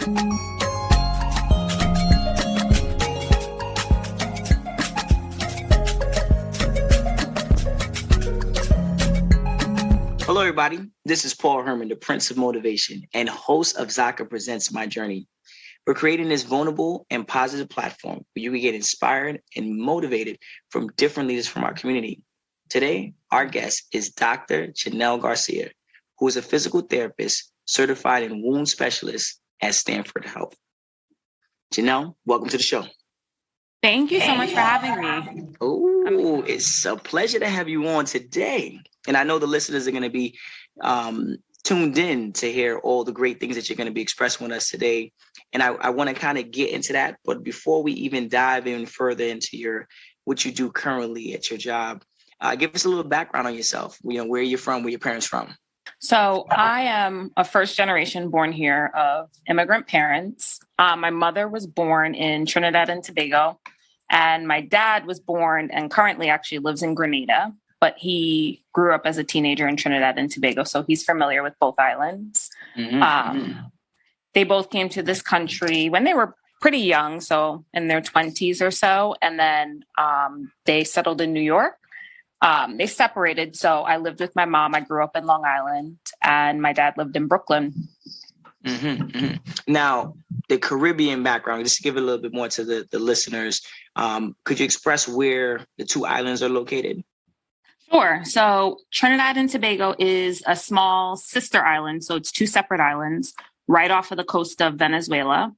Hello, everybody. This is Paul Herman, the Prince of Motivation and host of Zaka Presents My Journey. We're creating this vulnerable and positive platform where you can get inspired and motivated from different leaders from our community. Today, our guest is Dr. Genelle Garcia, who is a physical therapist certified in wound specialist at Stamford Health. Genelle, welcome to the show. Thank you so much for having me. Oh, it's a pleasure to have you on today. And I know the listeners are going to be tuned in to hear all the great things that you're going to be expressing with us today. And I want to kind of get into that. But before we even dive in further into what you do currently at your job, give us a little background on yourself. Where you're from, where your parents from. So I am a first generation born here of immigrant parents. My mother was born in Trinidad and Tobago, and my dad was born and currently actually lives in Grenada, but he grew up as a teenager in Trinidad and Tobago, so he's familiar with both islands. They both came to this country when they were pretty young, so in their 20s or so, and then they settled in New York. They separated, so I lived with my mom. I grew up in Long Island, and my dad lived in Brooklyn. Now, the Caribbean background, just to give it a little bit more to the listeners, could you express where the two islands are located? Sure. So Trinidad and Tobago is a small sister island. So it's two separate islands right off of the coast of Venezuela.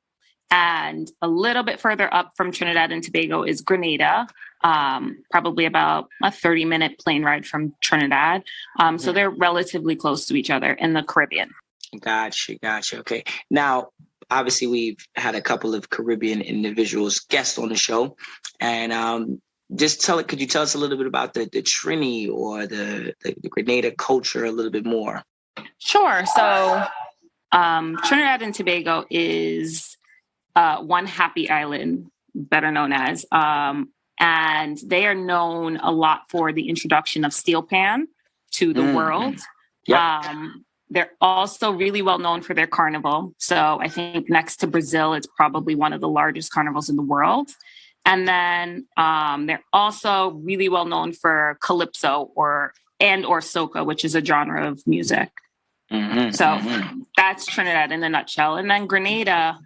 And a little bit further up from Trinidad and Tobago is Grenada, probably about a 30-minute plane ride from Trinidad. So they're relatively close to each other in the Caribbean. Gotcha. Okay. Now, obviously, we've had a couple of Caribbean individuals guests on the show. And could you tell us a little bit about the Trini or the Grenada culture a little bit more? Sure. So Trinidad and Tobago is one happy island, better known as, and they are known a lot for the introduction of steel pan to the world. Yep. They're also really well known for their carnival. So I think next to Brazil, it's probably one of the largest carnivals in the world. And then they're also really well known for calypso or soca, which is a genre of music. That's Trinidad in a nutshell. And then Grenada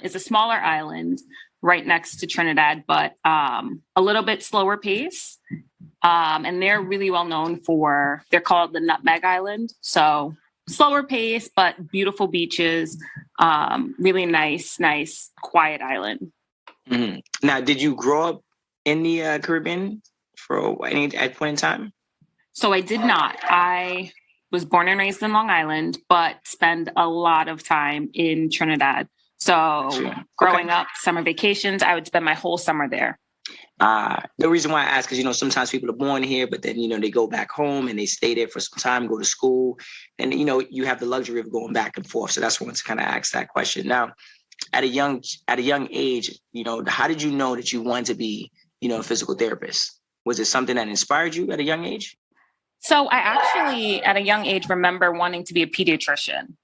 is a smaller island right next to Trinidad, but a little bit slower pace. And they're really well known they're called the Nutmeg Island. So slower pace, but beautiful beaches, really nice, quiet island. Now, did you grow up in the Caribbean at point in time? So I did not. I was born and raised in Long Island, but spend a lot of time in Trinidad. So growing up, summer vacations, I would spend my whole summer there. The reason why I ask is, sometimes people are born here, but then, they go back home and they stay there for some time, go to school. And, you have the luxury of going back and forth. So that's why I want to kind of ask that question. Now, at a young age, how did you know that you wanted to be, a physical therapist? Was it something that inspired you at a young age? So I actually, at a young age, remember wanting to be a pediatrician.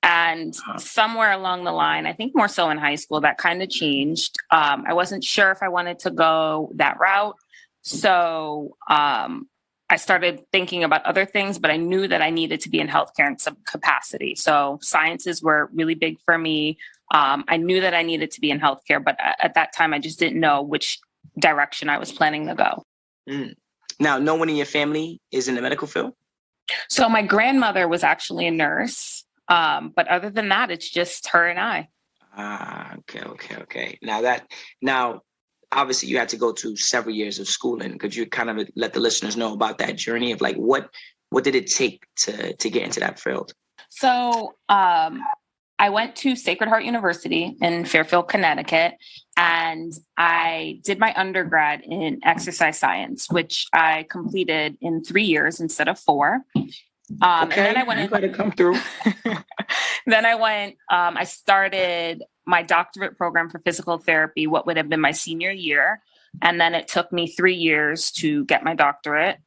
And somewhere along the line, I think more so in high school, that kind of changed. I wasn't sure if I wanted to go that route. So I started thinking about other things, but I knew that I needed to be in healthcare in some capacity. So sciences were really big for me. I knew that I needed to be in healthcare, but at that time, I just didn't know which direction I was planning to go. Now, no one in your family is in the medical field? So my grandmother was actually a nurse. But other than that, it's just her and I. Okay. Now, obviously you had to go to several years of schooling. Could you kind of let the listeners know about that journey of what did it take to get into that field? So, I went to Sacred Heart University in Fairfield, Connecticut, and I did my undergrad in exercise science, which I completed in 3 years instead of 4. And then I went. You got to come through. Then I started my doctorate program for physical therapy, what would have been my senior year. And then it took me 3 years to get my doctorate.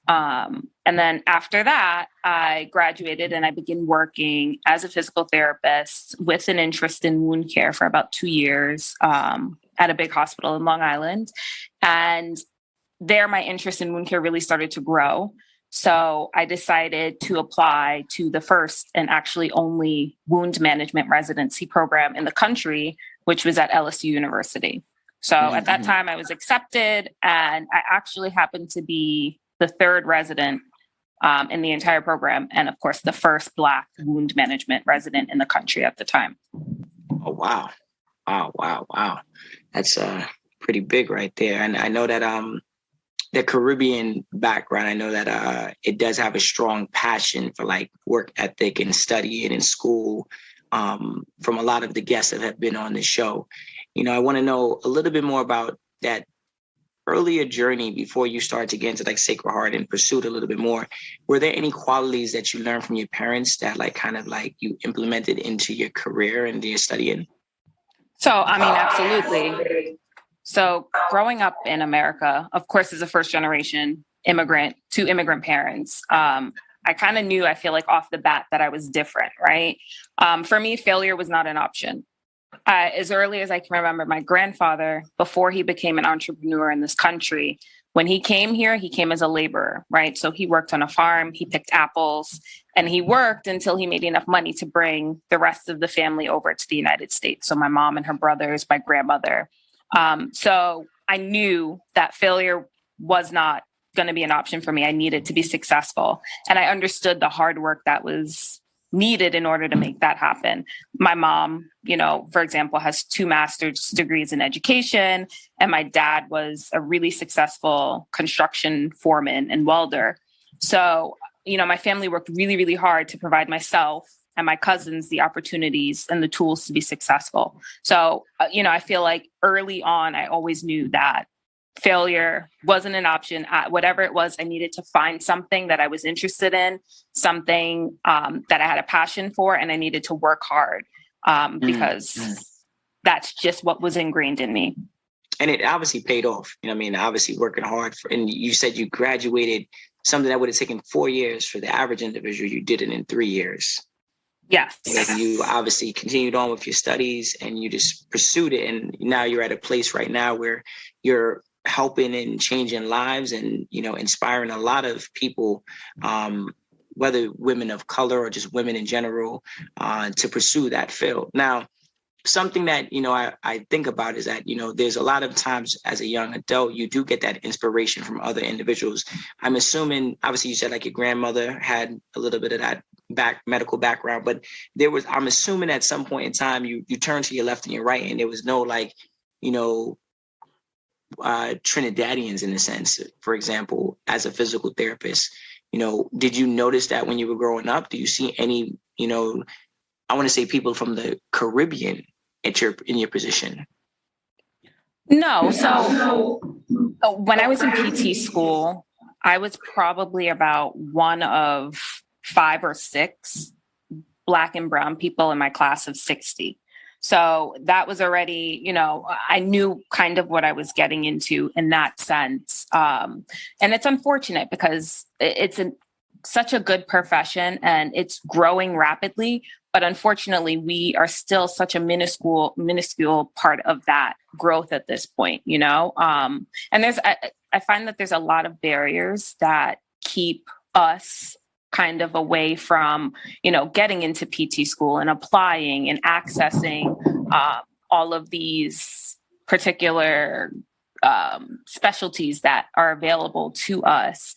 And then after that, I graduated and I began working as a physical therapist with an interest in wound care for about 2 years at a big hospital in Long Island. And there, my interest in wound care really started to grow. So I decided to apply to the first and actually only wound management residency program in the country, which was at LSU University. So at that time, I was accepted, and I actually happened to be the third resident in the entire program, and of course, the first Black wound management resident in the country at the time. Oh, wow. Wow. That's pretty big right there. And I know that the Caribbean background, I know that it does have a strong passion for like work ethic and studying in school from a lot of the guests that have been on the show. You know, I want to know a little bit more about that earlier journey before you started to get into like Sacred Heart and pursued a little bit more. Were there any qualities that you learned from your parents that like kind of like you implemented into your career and your studying? So, I mean, absolutely. So growing up in America, of course, as a first generation immigrant to immigrant parents, I kind of knew, I feel like off the bat, that I was different, right? For me, failure was not an option. As early as I can remember, my grandfather, before he became an entrepreneur in this country, when he came here, he came as a laborer, right? So he worked on a farm, he picked apples, and he worked until he made enough money to bring the rest of the family over to the United States. So my mom and her brothers, my grandmother. So I knew that failure was not going to be an option for me. I needed to be successful. And I understood the hard work that was needed in order to make that happen. My mom, you know, for example, has 2 master's degrees in education, and my dad was a really successful construction foreman and welder. So, you know, my family worked really, really hard to provide myself and my cousins the opportunities and the tools to be successful. So, you know, I feel like early on, I always knew that failure wasn't an option. Whatever it was, I needed to find something that I was interested in, something that I had a passion for, and I needed to work hard because that's just what was ingrained in me. And it obviously paid off. You know what I mean? Obviously working hard and you said you graduated something that would have taken 4 years for the average individual. You did it in 3 years. Yes. And you obviously continued on with your studies and you just pursued it. And now you're at a place right now where you're helping and changing lives and, you know, inspiring a lot of people, whether women of color or just women in general, to pursue that field. Now, something that, you know, I think about is that, you know, there's a lot of times as a young adult, you do get that inspiration from other individuals. I'm assuming, obviously you said like your grandmother had a little bit of that medical background, but I'm assuming at some point in time, you turned to your left and your right and there was no like, you know, Trinidadians in a sense, for example, as a physical therapist. You know, did you notice that when you were growing up? Do you see any, you know, I want to say people from the Caribbean in your position? No. So when I was in PT school, I was probably about one of 5 or 6 Black and brown people in my class of 60. So that was already, you know, I knew kind of what I was getting into in that sense. And it's unfortunate because it's such a good profession and it's growing rapidly. But unfortunately, we are still such a minuscule part of that growth at this point, you know. And I find that there's a lot of barriers that keep us kind of away from, you know, getting into PT school and applying and accessing all of these particular specialties that are available to us.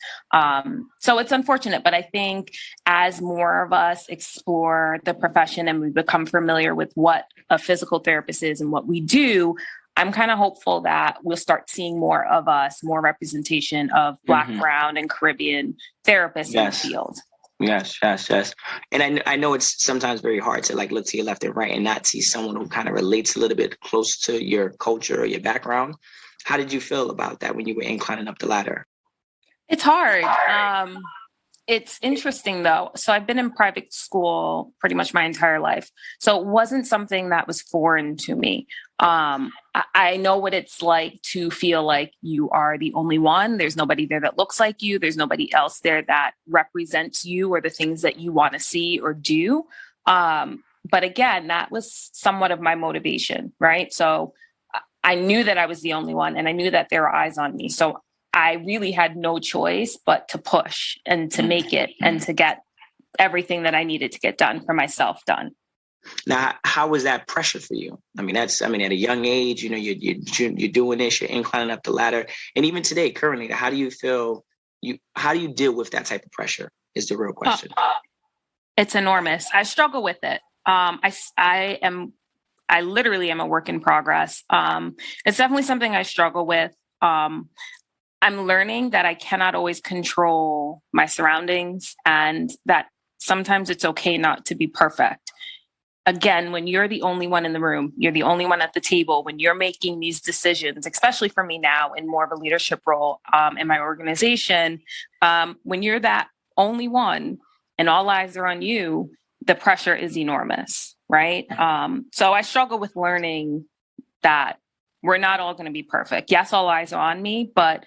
So it's unfortunate, but I think as more of us explore the profession and we become familiar with what a physical therapist is and what we do, I'm kind of hopeful that we'll start seeing more of us, more representation of Black, brown, and Caribbean therapists in the field. Yes. And I know it's sometimes very hard to like look to your left and right and not see someone who kind of relates a little bit close to your culture or your background. How did you feel about that when you were inclining up the ladder? It's hard. It's interesting though. So I've been in private school pretty much my entire life. So it wasn't something that was foreign to me. I know what it's like to feel like you are the only one. There's nobody there that looks like you. There's nobody else there that represents you or the things that you want to see or do. But again, that was somewhat of my motivation, right? So I knew that I was the only one and I knew that there were eyes on me. So I really had no choice but to push and to make it and to get everything that I needed to get done for myself done. Now, how was that pressure for you? At a young age, you're doing this, you're inclining up the ladder. And even today, currently, how do you feel, how do you deal with that type of pressure is the real question. It's enormous. I struggle with it. I literally am a work in progress. It's definitely something I struggle with. I'm learning that I cannot always control my surroundings and that sometimes it's okay not to be perfect. Again, when you're the only one in the room, you're the only one at the table, when you're making these decisions, especially for me now in more of a leadership role in my organization, when you're that only one and all eyes are on you, the pressure is enormous, right? So I struggle with learning that we're not all going to be perfect. Yes, all eyes are on me, but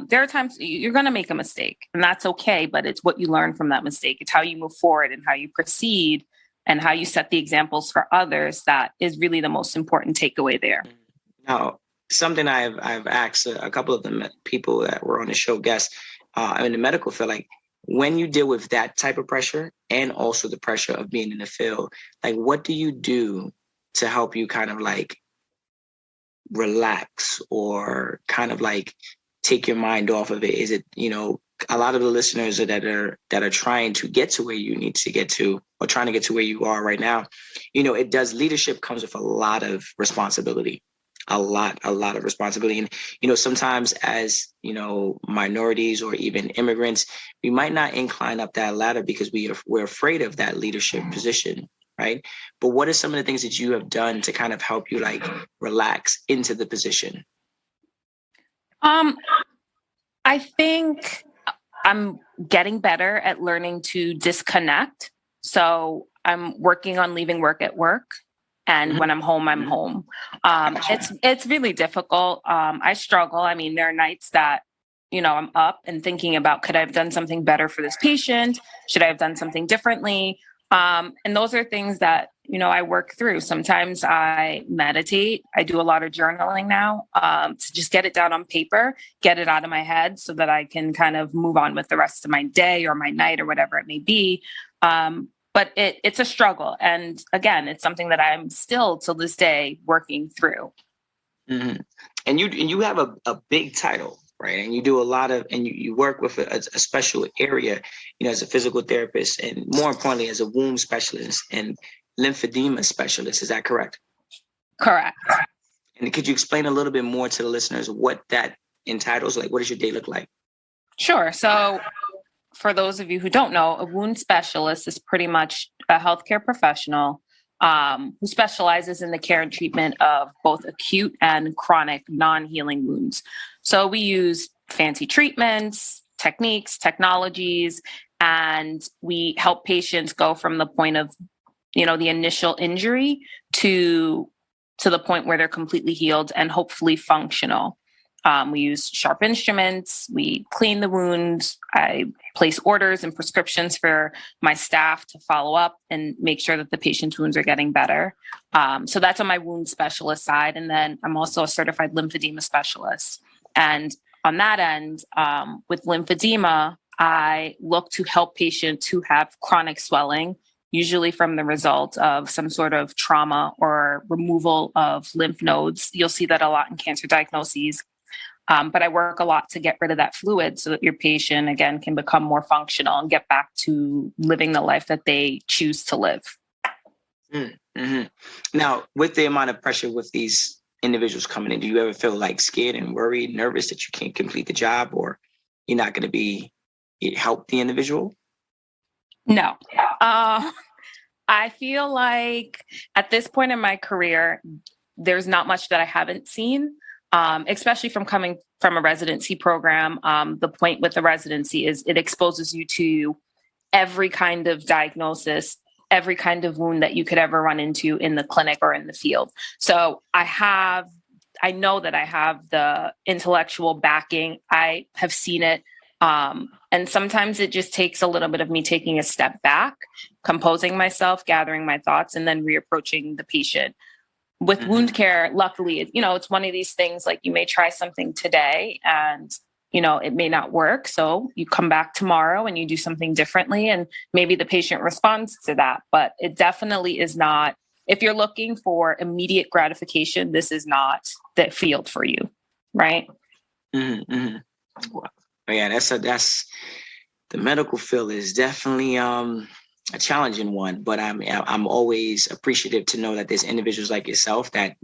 there are times you're going to make a mistake and that's okay, but it's what you learn from that mistake. It's how you move forward and how you proceed and how you set the examples for others. That is really the most important takeaway there. Now, something I've asked a couple of the people that were on the show guests in the medical field, like when you deal with that type of pressure and also the pressure of being in the field, like what do you do to help you kind of like relax or kind of like take your mind off of it? Is it, a lot of the listeners that are trying to get to where you need to get to or trying to get to where you are right now, leadership comes with a lot of responsibility, a lot of responsibility. And, sometimes as, minorities or even immigrants, we might not incline up that ladder because we're afraid of that leadership position. Right. But what are some of the things that you have done to kind of help you like relax into the position? I think I'm getting better at learning to disconnect. So I'm working on leaving work at work. And when I'm home, I'm home. It's really difficult. I struggle. I mean, there are nights that, I'm up and thinking about, could I have done something better for this patient? Should I have done something differently? And those are things that, I work through. Sometimes I meditate. I do a lot of journaling now to just get it down on paper, get it out of my head so that I can kind of move on with the rest of my day or my night or whatever it may be. But it's a struggle. And again, it's something that I'm still till this day working through. Mm-hmm. And you have a big title, right? And you do a lot of, and you work with a special area, as a physical therapist and more importantly, as a wound specialist and lymphedema specialist. Is that correct? Correct. And could you explain a little bit more to the listeners what that entitles? Like, what does your day look like? Sure. So for those of you who don't know, a wound specialist is pretty much a healthcare professional who specializes in the care and treatment of both acute and chronic non-healing wounds. So we use fancy treatments, techniques, technologies, and we help patients go from the point of, the initial injury to the point where they're completely healed and hopefully functional. We use sharp instruments, we clean the wounds, I place orders and prescriptions for my staff to follow up and make sure that the patient's wounds are getting better. So that's on my wound specialist side. And then I'm also a certified lymphedema specialist. And on that end, with lymphedema, I look to help patients who have chronic swelling, usually from the result of some sort of trauma or removal of lymph nodes. You'll see that a lot in cancer diagnoses. But I work a lot to get rid of that fluid so that your patient, again, can become more functional and get back to living the life that they choose to live. Mm-hmm. Now, with the amount of pressure with these individuals coming in, do you ever feel like scared and worried, nervous that you can't complete the job or you're not going to help the individual? No. I feel like at this point in my career, there's not much that I haven't seen. especially from coming from a residency program. The point with the residency is it exposes you to every kind of diagnosis, every kind of wound that you could ever run into in the clinic or in the field. So I know that I have the intellectual backing. I have seen it. And sometimes it just takes a little bit of me taking a step back, composing myself, gathering my thoughts, and then reapproaching the patient. With wound care, luckily, it's one of these things like you may try something today and, it may not work. So you come back tomorrow and you do something differently and maybe the patient responds to that. But it definitely is not, if you're looking for immediate gratification, this is not the field for you. Right. Mm-hmm. Well, yeah, that's the medical field is definitely, a challenging one, but I'm always appreciative to know that there's individuals like yourself that,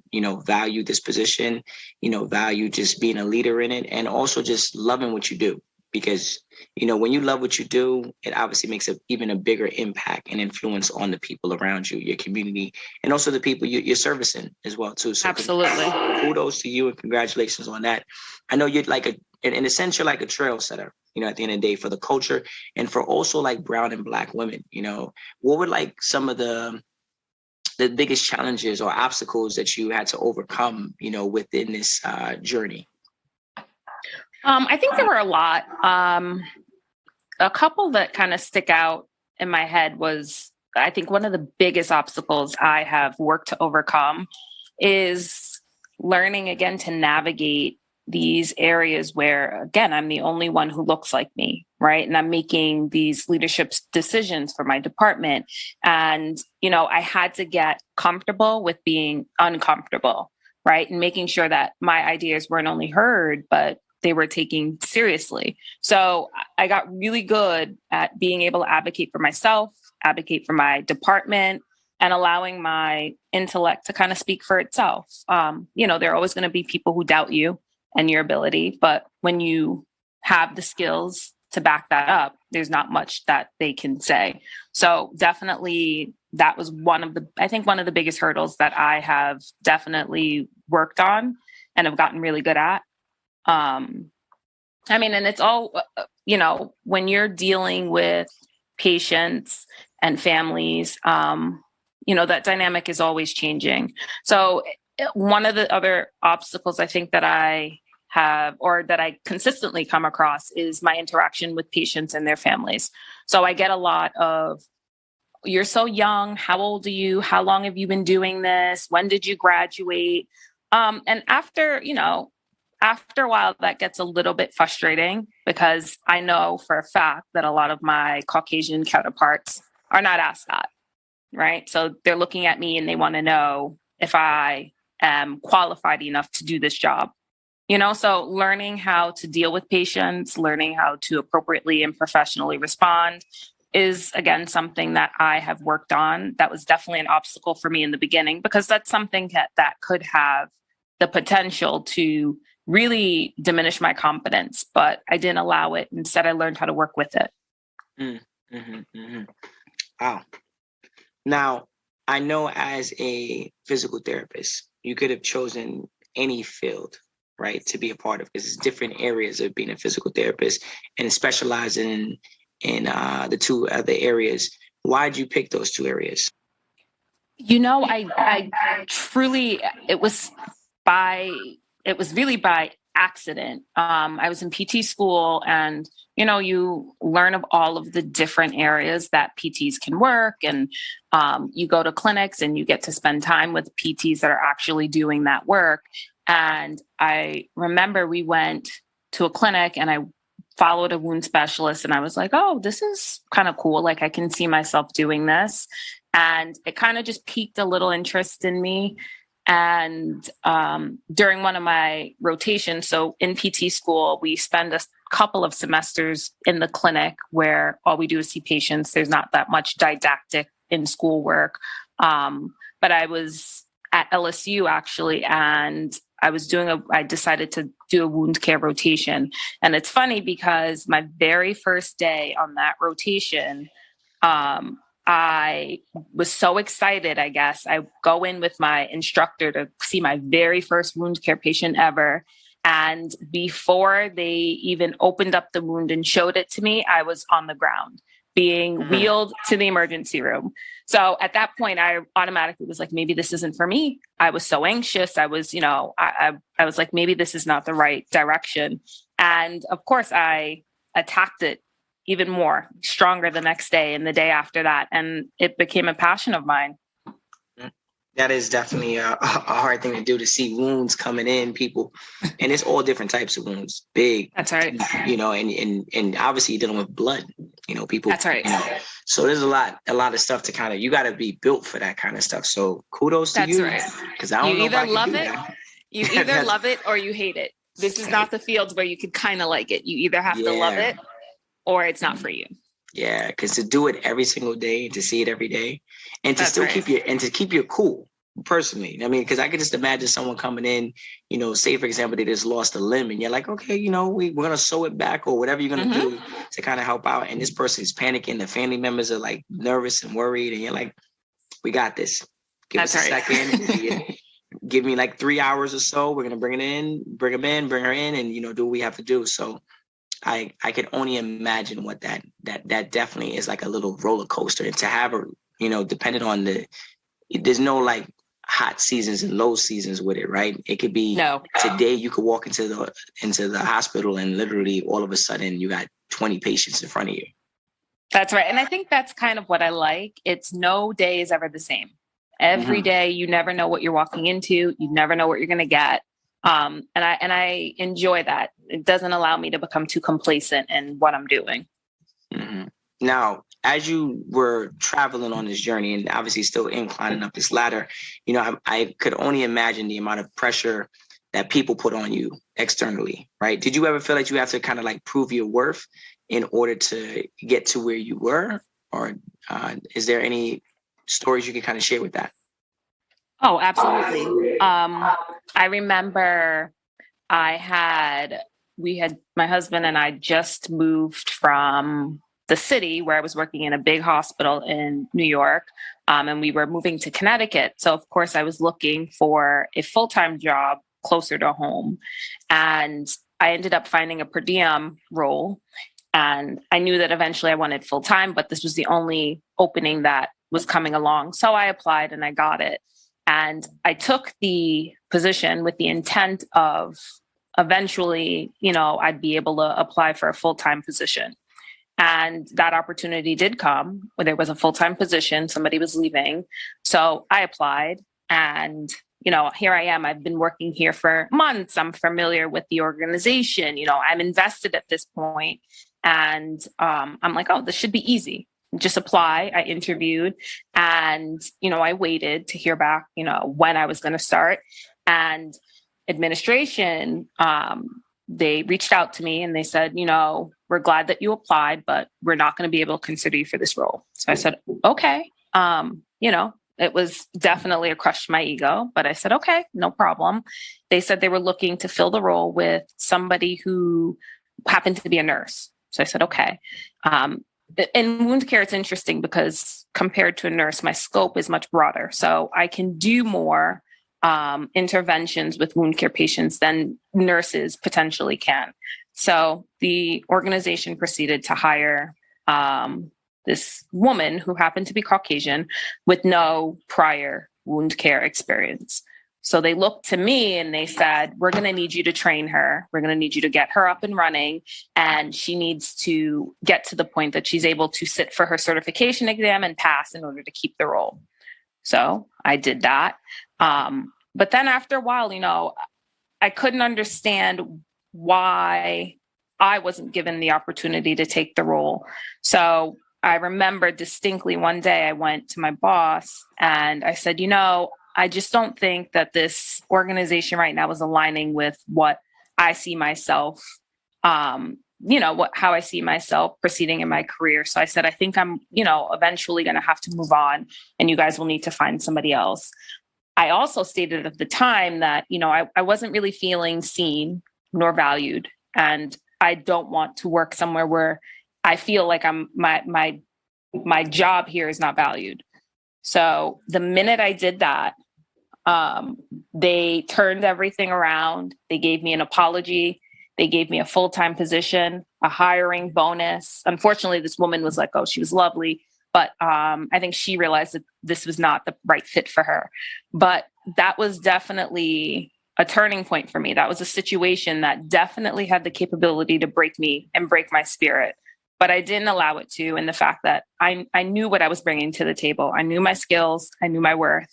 value this position, value just being a leader in it and also just loving what you do. Because, when you love what you do, it obviously makes even a bigger impact and influence on the people around you, your community, and also the people you're servicing as well, too. So absolutely. Kudos to you and congratulations on that. I know you're in a sense, you're like a trail setter, at the end of the day for the culture and for also like brown and Black women, what were like some of the biggest challenges or obstacles that you had to overcome, within this journey? I think there were a lot. A couple that kind of stick out in my head was, I think one of the biggest obstacles I have worked to overcome is learning again to navigate these areas where, again, I'm the only one who looks like me, right? And I'm making these leadership decisions for my department. And, I had to get comfortable with being uncomfortable, right? And making sure that my ideas weren't only heard, but they were taken seriously. So I got really good at being able to advocate for myself, advocate for my department, and allowing my intellect to kind of speak for itself. There are always going to be people who doubt you and your ability, but when you have the skills to back that up, there's not much that they can say. So definitely that was one of the biggest hurdles that I have definitely worked on and have gotten really good at. And it's all, when you're dealing with patients and families, that dynamic is always changing. So one of the other obstacles I think that I have, or that I consistently come across, is my interaction with patients and their families. So I get a lot of, you're so young, how old are you? How long have you been doing this? When did you graduate? And after a while, that gets a little bit frustrating because I know for a fact that a lot of my Caucasian counterparts are not asked that, right? So they're looking at me and they want to know if I am qualified enough to do this job. So learning how to deal with patients, learning how to appropriately and professionally respond is, again, something that I have worked on. That was definitely an obstacle for me in the beginning because that's something that could have the potential to really diminish my confidence, but I didn't allow it. Instead, I learned how to work with it. Wow. Now, I know as a physical therapist, you could have chosen any field, right, to be a part of, because it's different areas of being a physical therapist and specializing in the two other areas. Why did you pick those two areas? I truly, it was really by accident. I was in PT school and, you learn of all of the different areas that PTs can work. And you go to clinics and you get to spend time with PTs that are actually doing that work. And I remember we went to a clinic and I followed a wound specialist and I was like, oh, this is kind of cool. Like I can see myself doing this. And it kind of just piqued a little interest in me. And during one of my rotations, so in PT school, we spend a couple of semesters in the clinic where all we do is see patients. There's not that much didactic in schoolwork. But I was at LSU actually, and I decided to do a wound care rotation. And it's funny because my very first day on that rotation, I was so excited, I guess. I go in with my instructor to see my very first wound care patient ever. And before they even opened up the wound and showed it to me, I was on the ground being wheeled to the emergency room. So at that point, I automatically was like, maybe this isn't for me. I was so anxious. I was, I was like, maybe this is not the right direction. And of course, I attacked it even more, stronger the next day and the day after that. And it became a passion of mine. That is definitely a hard thing to do, to see wounds coming in, people, and it's all different types of wounds, big. That's right. And obviously you're dealing with blood, people. That's right. So there's a lot of stuff to kind of, you got to be built for that kind of stuff. So kudos to you. That's right. Because I don't know if I can do that. You either love it or you hate it. This is not the field where you could kind of like it. You either have to love it or it's not for you. Yeah, because to do it every single day, to see it every day, and to still keep your cool, personally. I mean, because I could just imagine someone coming in, say for example, they just lost a limb, and you're like, okay, we're gonna sew it back or whatever you're gonna do to kind of help out. And this person is panicking, the family members are like nervous and worried, and you're like, we got this. Give us a second. Give me like 3 hours or so. We're gonna bring her in, and do what we have to do. So I could only imagine what that definitely is, like a little roller coaster. And to have her, depending on there's no like hot seasons and low seasons with it, right? It could be today you could walk into the hospital and literally all of a sudden you got 20 patients in front of you. That's right. And I think that's kind of what I like. It's no day is ever the same. Every day, you never know what you're walking into. You never know what you're going to get. And I enjoy that. It doesn't allow me to become too complacent in what I'm doing. Mm-hmm. Now, as you were traveling on this journey and obviously still inclining up this ladder, I could only imagine the amount of pressure that people put on you externally, right? Did you ever feel like you have to kind of like prove your worth in order to get to where you were? Or is there any stories you could kind of share with that? Oh, absolutely. I remember my husband and I just moved from the city where I was working in a big hospital in New York, and we were moving to Connecticut. So of course I was looking for a full-time job closer to home, and I ended up finding a per diem role. And I knew that eventually I wanted full-time, but this was the only opening that was coming along. So I applied and I got it. And I took the position with the intent of eventually, I'd be able to apply for a full-time position. And that opportunity did come where there was a full-time position. Somebody was leaving. So I applied and, here I am. I've been working here for months. I'm familiar with the organization. I'm invested at this point. And I'm like, oh, this should be easy. Just apply. I interviewed and, I waited to hear back, when I was going to start. And administration, they reached out to me and they said, we're glad that you applied, but we're not going to be able to consider you for this role. So I said, okay. It was definitely a crush to my ego, but I said, okay, no problem. They said they were looking to fill the role with somebody who happened to be a nurse. So I said, okay. In wound care, it's interesting because compared to a nurse, my scope is much broader. So I can do more interventions with wound care patients than nurses potentially can. So the organization proceeded to hire this woman who happened to be Caucasian with no prior wound care experience. So they looked to me and they said, we're going to need you to train her. We're going to need you to get her up and running. And she needs to get to the point that she's able to sit for her certification exam and pass in order to keep the role. So I did that. But then after a while, I couldn't understand why I wasn't given the opportunity to take the role. So I remember distinctly one day I went to my boss and I said, I just don't think that this organization right now is aligning with what I see myself, how I see myself proceeding in my career. So I said, I think I'm, eventually going to have to move on and you guys will need to find somebody else. I also stated at the time that, I wasn't really feeling seen nor valued. And I don't want to work somewhere where I feel like my my job here is not valued. So the minute I did that, they turned everything around. They gave me an apology. They gave me a full-time position, a hiring bonus. Unfortunately, this woman was let go. She was lovely, but I think she realized that this was not the right fit for her. But that was definitely a turning point for me. That was a situation that definitely had the capability to break me and break my spirit. But I didn't allow it to, in the fact that I knew what I was bringing to the table. I knew my skills, I knew my worth,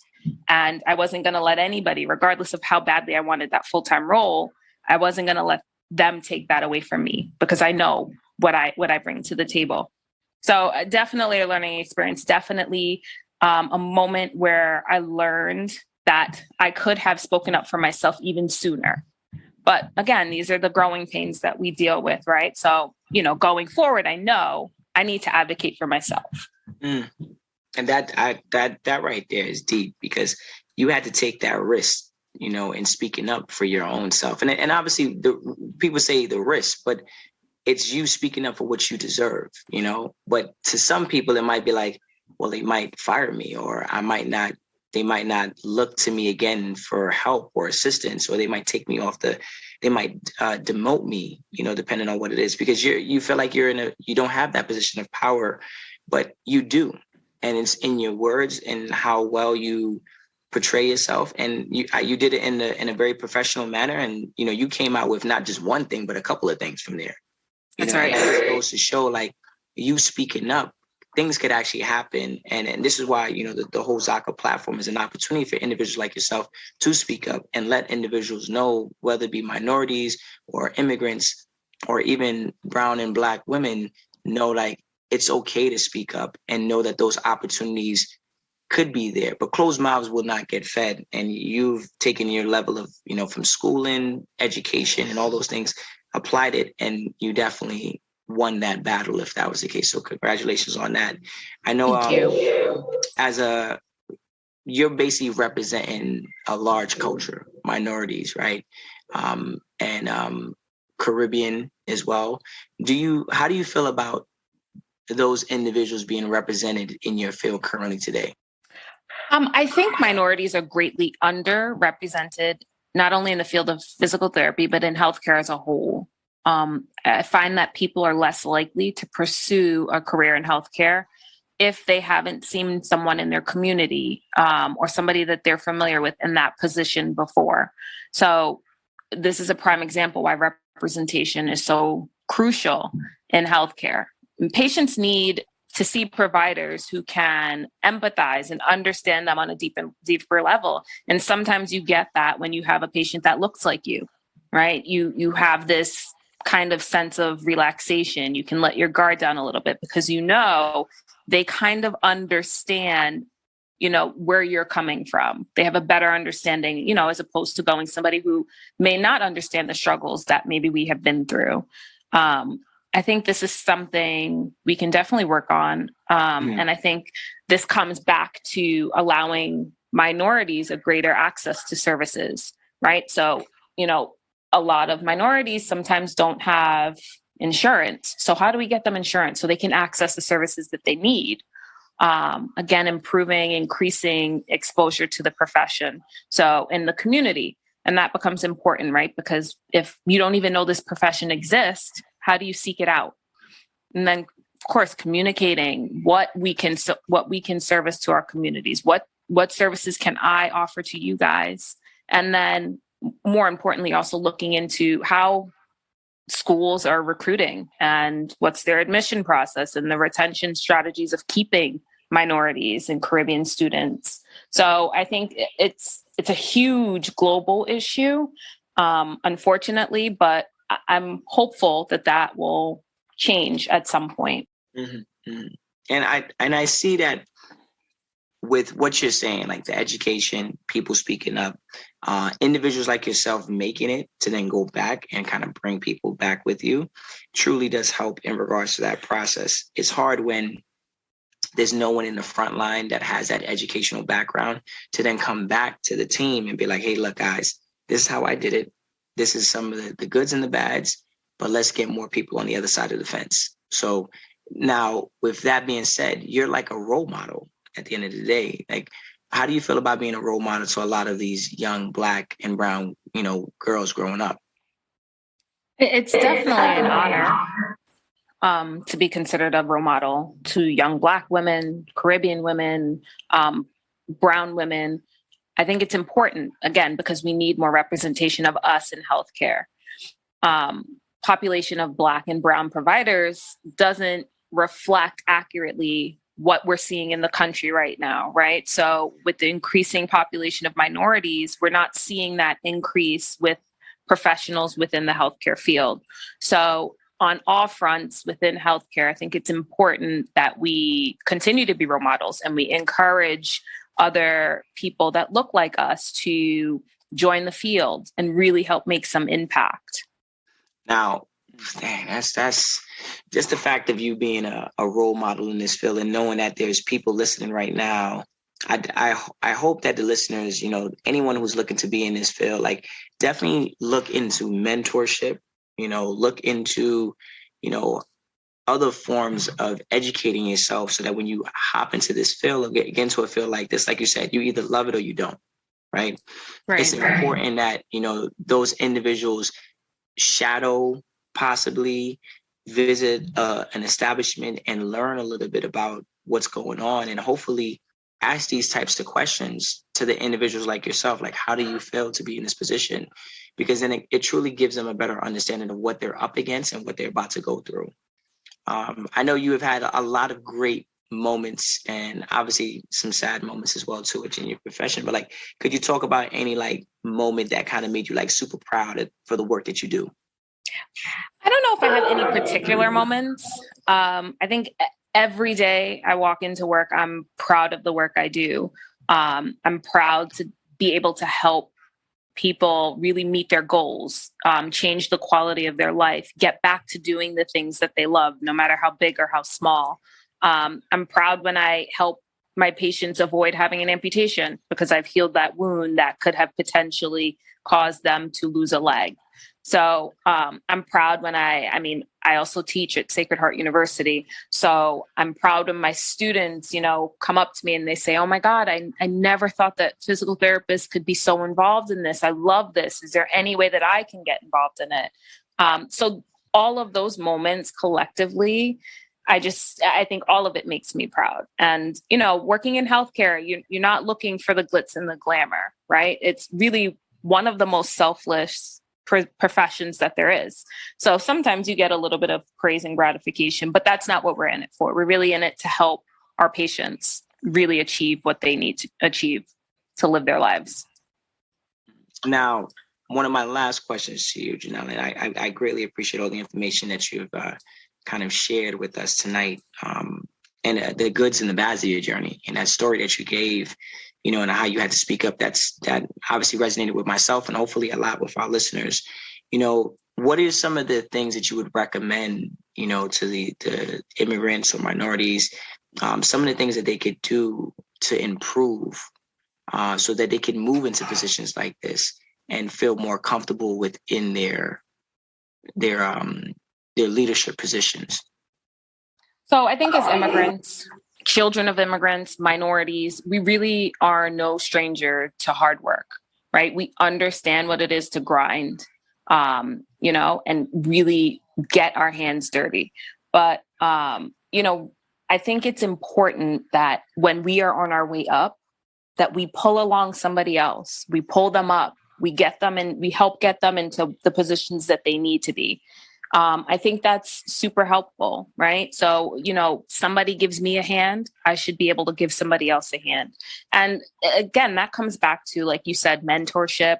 and I wasn't going to let anybody, regardless of how badly I wanted that full-time role, I wasn't going to let them take that away from me, because I know what I bring to the table. So definitely a learning experience, definitely a moment where I learned that I could have spoken up for myself even sooner. But again, these are the growing pains that we deal with, right? So, going forward, I know I need to advocate for myself. And that right there is deep, because you had to take that risk, in speaking up for your own self. And obviously the people say the risk, but it's you speaking up for what you deserve, but to some people it might be like, well, they might fire me, or they might not look to me again for help or assistance, or they might take me off they might demote me, depending on what it is, because you feel like you don't have that position of power, but you do. And it's in your words and how well you portray yourself. And you did it in a very professional manner. And, you came out with not just one thing, but a couple of things from there. That's right. And that goes to show, like, you speaking up, things could actually happen. And this is why, the whole Zaka platform is an opportunity for individuals like yourself to speak up and let individuals know, whether it be minorities or immigrants or even brown and Black women, know, like, it's okay to speak up and know that those opportunities could be there, but closed mouths will not get fed. And you've taken your level of, from schooling, education, and all those things, applied it, and you definitely won that battle if that was the case. So congratulations on that. I know you're basically representing a large culture, minorities, right? And Caribbean as well. How do you feel about those individuals being represented in your field currently today? I think minorities are greatly underrepresented, not only in the field of physical therapy, but in healthcare as a whole. I find that people are less likely to pursue a career in healthcare if they haven't seen someone in their community or somebody that they're familiar with in that position before. So this is a prime example why representation is so crucial in healthcare. And patients need to see providers who can empathize and understand them on a deeper level. And sometimes you get that when you have a patient that looks like you, right? You have this kind of sense of relaxation. You can let your guard down a little bit because they kind of understand, where you're coming from. They have a better understanding, as opposed to going somebody who may not understand the struggles that maybe we have been through. I think this is something we can definitely work on. And I think this comes back to allowing minorities a greater access to services, right? So, a lot of minorities sometimes don't have insurance. So how do we get them insurance so they can access the services that they need? Again, increasing exposure to the profession. So in the community, and that becomes important, right? Because if you don't even know this profession exists, how do you seek it out? And then, of course, communicating what we can service to our communities. What services can I offer to you guys? And then, more importantly, also looking into how schools are recruiting and what's their admission process and the retention strategies of keeping minorities and Caribbean students. So I think it's a huge global issue, unfortunately, but I'm hopeful that will change at some point. Mm-hmm. Mm-hmm. And I see that with what you're saying, like the education, people speaking up, individuals like yourself making it to then go back and kind of bring people back with you truly does help in regards to that process. It's hard when there's no one in the front line that has that educational background to then come back to the team and be like, hey, look, guys, this is how I did it. This is some of the goods and the bads, but let's get more people on the other side of the fence. So Now, with that being said, you're like a role model at the end of the day. Like, how do you feel about being a role model to a lot of these young Black and brown, girls growing up? It's definitely an honor to be considered a role model to young Black women, Caribbean women, brown women. I think it's important, again, because we need more representation of us in healthcare. Population of Black and brown providers doesn't reflect accurately what we're seeing in the country right now, right? So with the increasing population of minorities, we're not seeing that increase with professionals within the healthcare field. So on all fronts within healthcare, I think it's important that we continue to be role models and we encourage other people that look like us to join the field and really help make some impact. Now, dang, that's just the fact of you being a role model in this field and knowing that there's people listening right now. I hope that the listeners, anyone who's looking to be in this field, like definitely look into mentorship, look into, other forms of educating yourself so that when you hop into this field or get into a field like this, like you said, you either love it or you don't, right? It's important that, those individuals shadow, possibly visit an establishment and learn a little bit about what's going on, and hopefully ask these types of questions to the individuals like yourself, like, how do you feel to be in this position? Because then it truly gives them a better understanding of what they're up against and what they're about to go through. I know you have had a lot of great moments and obviously some sad moments as well too in your profession, but like, could you talk about any like moment that kind of made you like super proud for the work that you do? I don't know if I have any particular moments. I think every day I walk into work, I'm proud of the work I do. I'm proud to be able to help people really meet their goals, change the quality of their life, get back to doing the things that they love, no matter how big or how small. I'm proud when I help my patients avoid having an amputation because I've healed that wound that could have potentially caused them to lose a leg. So I'm proud when I also teach at Sacred Heart University. So I'm proud when my students, come up to me and they say, oh my God, I never thought that physical therapists could be so involved in this. I love this. Is there any way that I can get involved in it? So all of those moments collectively, I think all of it makes me proud. And, working in healthcare, you're not looking for the glitz and the glamour, right? It's really one of the most selfless professions that there is. So sometimes you get a little bit of praise and gratification, but that's not what we're in it for. We're really in it to help our patients really achieve what they need to achieve to live their lives. Now, one of my last questions to you, Genelle, and I greatly appreciate all the information that you've kind of shared with us tonight, and the goods and the bads of your journey and that story that you gave, and how you had to speak up. That obviously resonated with myself and hopefully a lot with our listeners. What are some of the things that you would recommend, to the immigrants or minorities, some of the things that they could do to improve so that they can move into positions like this and feel more comfortable within their leadership positions? So I think as immigrants, children of immigrants, minorities, we really are no stranger to hard work, right? We understand what it is to grind, and really get our hands dirty. But, I think it's important that when we are on our way up, that we pull along somebody else. We pull them up. We help get them into the positions that they need to be. I think that's super helpful, right? So, somebody gives me a hand, I should be able to give somebody else a hand. And again, that comes back to, like you said, mentorship,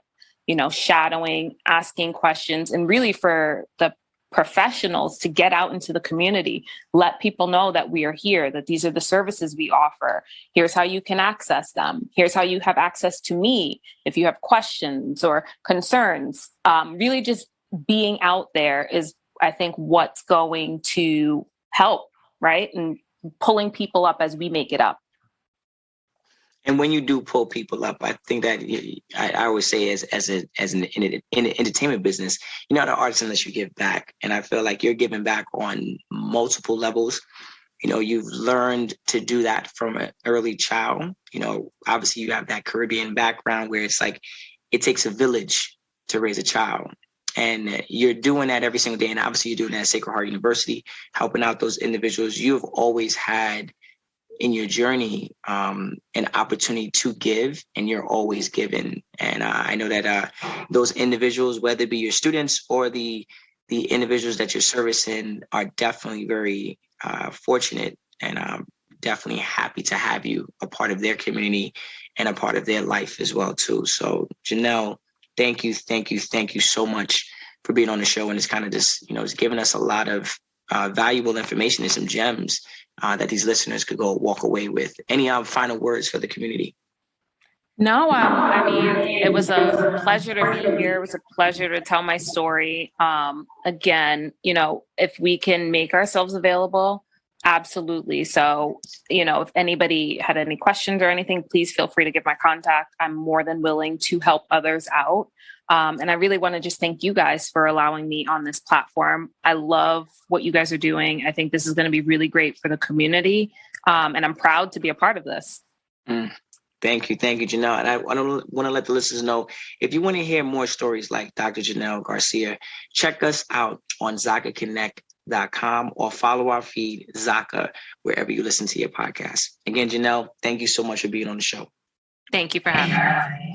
shadowing, asking questions, and really for the professionals to get out into the community, let people know that we are here, that these are the services we offer. Here's how you can access them. Here's how you have access to me if you have questions or concerns. Really just being out there is, I think, what's going to help, right? And pulling people up as we make it up. And when you do pull people up, I think that I always say as an in the entertainment business, you're not an artist unless you give back. And I feel like you're giving back on multiple levels. You've learned to do that from an early child. Obviously you have that Caribbean background where it's like it takes a village to raise a child. And you're doing that every single day. And obviously you're doing that at Sacred Heart University, helping out those individuals. You've always had in your journey an opportunity to give, and you're always giving. And I know that those individuals, whether it be your students or the individuals that you're servicing, are definitely very fortunate and definitely happy to have you a part of their community and a part of their life as well too. So Genelle, thank you so much for being on the show. And it's kind of just, it's giving us a lot of valuable information and some gems that these listeners could go walk away with. Any final words for the community? No, I mean, it was a pleasure to be here. It was a pleasure to tell my story. Again, if we can make ourselves available, absolutely. So, if anybody had any questions or anything, please feel free to give my contact. I'm more than willing to help others out. And I really want to just thank you guys for allowing me on this platform. I love what you guys are doing. I think this is going to be really great for the community. And I'm proud to be a part of this. Thank you, Genelle. And I want to let the listeners know, if you want to hear more stories like Dr. Genelle Garcia, check us out on ZakaConnect.com or follow our feed, Zaka, wherever you listen to your podcast. Again, Genelle, thank you so much for being on the show. Thank you for having me.